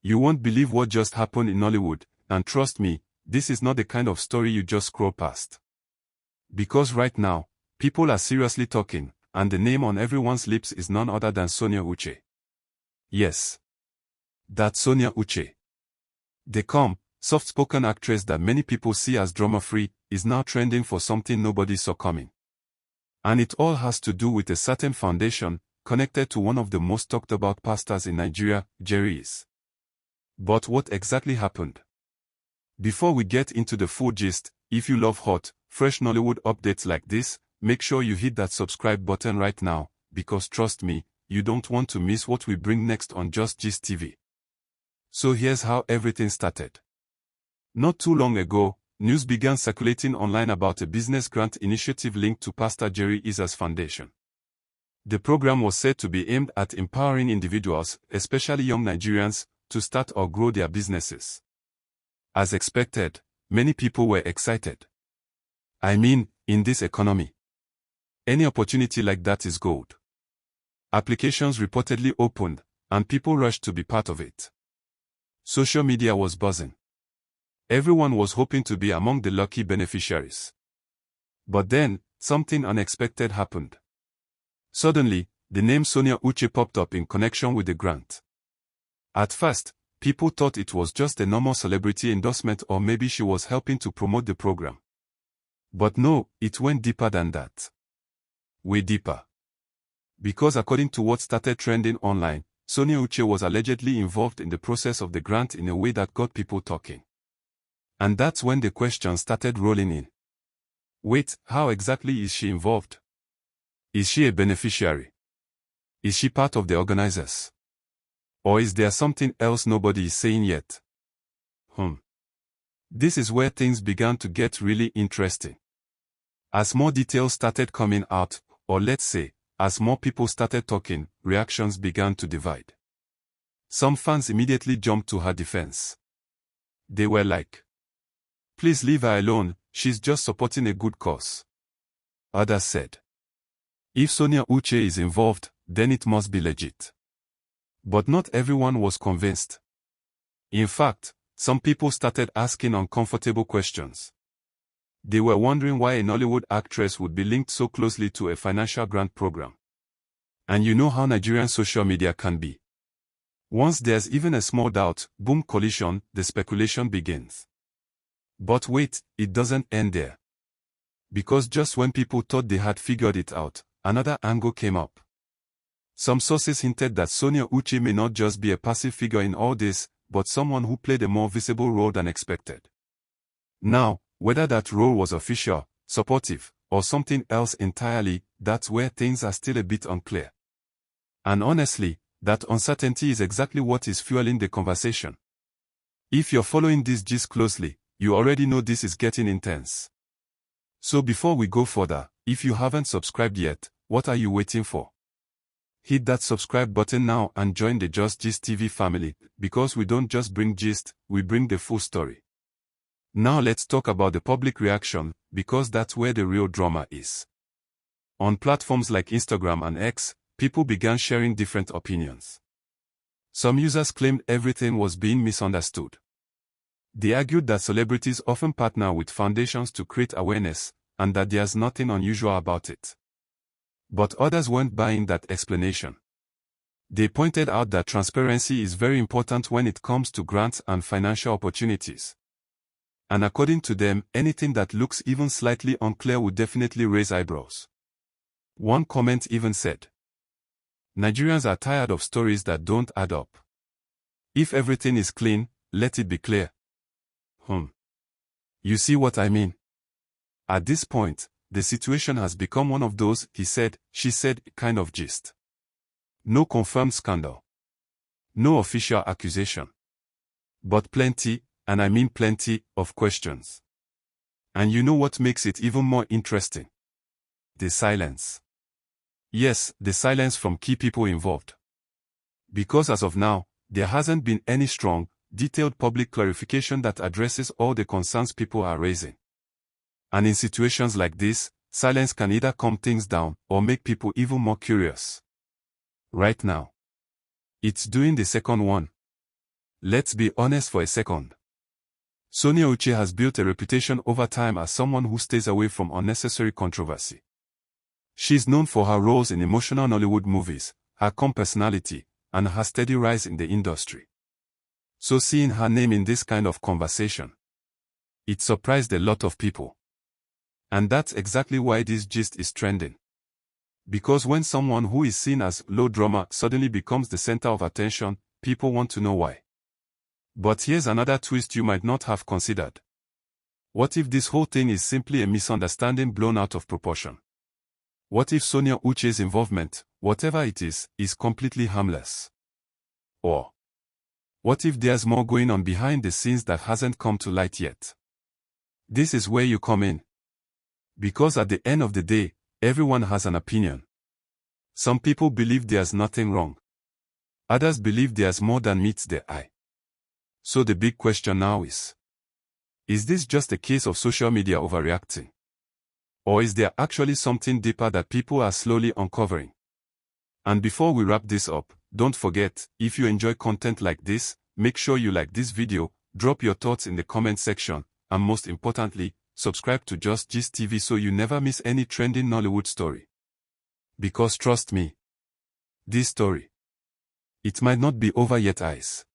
You won't believe what just happened in Nollywood, and trust me, this is not the kind of story you just scroll past. Because right now, people are seriously talking, and the name on everyone's lips is none other than Sonia Uche. Yes. That's Sonia Uche. The calm, soft-spoken actress that many people see as drama-free is now trending for something nobody saw coming. And it all has to do with a certain foundation connected to one of the most talked about pastors in Nigeria, Jerry Eze. But what exactly happened? Before we get into the full gist, if you love hot, fresh Nollywood updates like this, make sure you hit that subscribe button right now, because trust me, you don't want to miss what we bring next on Just Gist TV. So here's how everything started. Not too long ago, news began circulating online about a business grant initiative linked to Pastor Jerry Eze's foundation. The program was said to be aimed at empowering individuals, especially young Nigerians, to start or grow their businesses. As expected, many people were excited. I mean, in this economy, any opportunity like that is gold. Applications reportedly opened, and people rushed to be part of it. Social media was buzzing. Everyone was hoping to be among the lucky beneficiaries. But then, something unexpected happened. Suddenly, the name Sonia Uche popped up in connection with the grant. At first, people thought it was just a normal celebrity endorsement or maybe she was helping to promote the program. But no, it went deeper than that. Way deeper. Because according to what started trending online, Sonia Uche was allegedly involved in the process of the grant in a way that got people talking. And that's when the questions started rolling in. Wait, how exactly is she involved? Is she a beneficiary? Is she part of the organizers? Or is there something else nobody is saying yet? This is where things began to get really interesting. As more details started coming out, or let's say, as more people started talking, reactions began to divide. Some fans immediately jumped to her defense. They were like, "Please leave her alone, she's just supporting a good cause." Others said, "If Sonia Uche is involved, then it must be legit." But not everyone was convinced. In fact, some people started asking uncomfortable questions. They were wondering why a Nollywood actress would be linked so closely to a financial grant program. And you know how Nigerian social media can be. Once there's even a small doubt, boom, collision, the speculation begins. But wait, it doesn't end there. Because just when people thought they had figured it out, another angle came up. Some sources hinted that Sonia Uche may not just be a passive figure in all this, but someone who played a more visible role than expected. Now, whether that role was official, supportive, or something else entirely, that's where things are still a bit unclear. And honestly, that uncertainty is exactly what is fueling the conversation. If you're following this gist closely, you already know this is getting intense. So before we go further, if you haven't subscribed yet, what are you waiting for? Hit that subscribe button now and join the Just Gist TV family, because we don't just bring gist, we bring the full story. Now let's talk about the public reaction, because that's where the real drama is. On platforms like Instagram and X, people began sharing different opinions. Some users claimed everything was being misunderstood. They argued that celebrities often partner with foundations to create awareness, and that there's nothing unusual about it. But others weren't buying that explanation. They pointed out that transparency is very important when it comes to grants and financial opportunities. And according to them, anything that looks even slightly unclear would definitely raise eyebrows. One comment even said, "Nigerians are tired of stories that don't add up. If everything is clean, let it be clear." You see what I mean? At this point, the situation has become one of those he said, she said kind of gist. No confirmed scandal. No official accusation. But plenty, and I mean plenty, of questions. And you know what makes it even more interesting? The silence. Yes, the silence from key people involved. Because as of now, there hasn't been any strong, detailed public clarification that addresses all the concerns people are raising. And in situations like this, silence can either calm things down or make people even more curious. Right now, it's doing the second one. Let's be honest for a second. Sonia Uche has built a reputation over time as someone who stays away from unnecessary controversy. She's known for her roles in emotional Nollywood movies, her calm personality, and her steady rise in the industry. So seeing her name in this kind of conversation, it surprised a lot of people. And that's exactly why this gist is trending. Because when someone who is seen as low drama suddenly becomes the center of attention, people want to know why. But here's another twist you might not have considered. What if this whole thing is simply a misunderstanding blown out of proportion? What if Sonia Uche's involvement, whatever it is completely harmless? Or what if there's more going on behind the scenes that hasn't come to light yet? This is where you come in. Because at the end of the day, everyone has an opinion. Some people believe there's nothing wrong. Others believe there's more than meets the eye. So the big question now is this just a case of social media overreacting? Or is there actually something deeper that people are slowly uncovering? And before we wrap this up, don't forget, if you enjoy content like this, make sure you like this video, drop your thoughts in the comment section, and most importantly, subscribe to Just Gist TV so you never miss any trending Nollywood story. Because trust me, this story, it might not be over yet, eyes.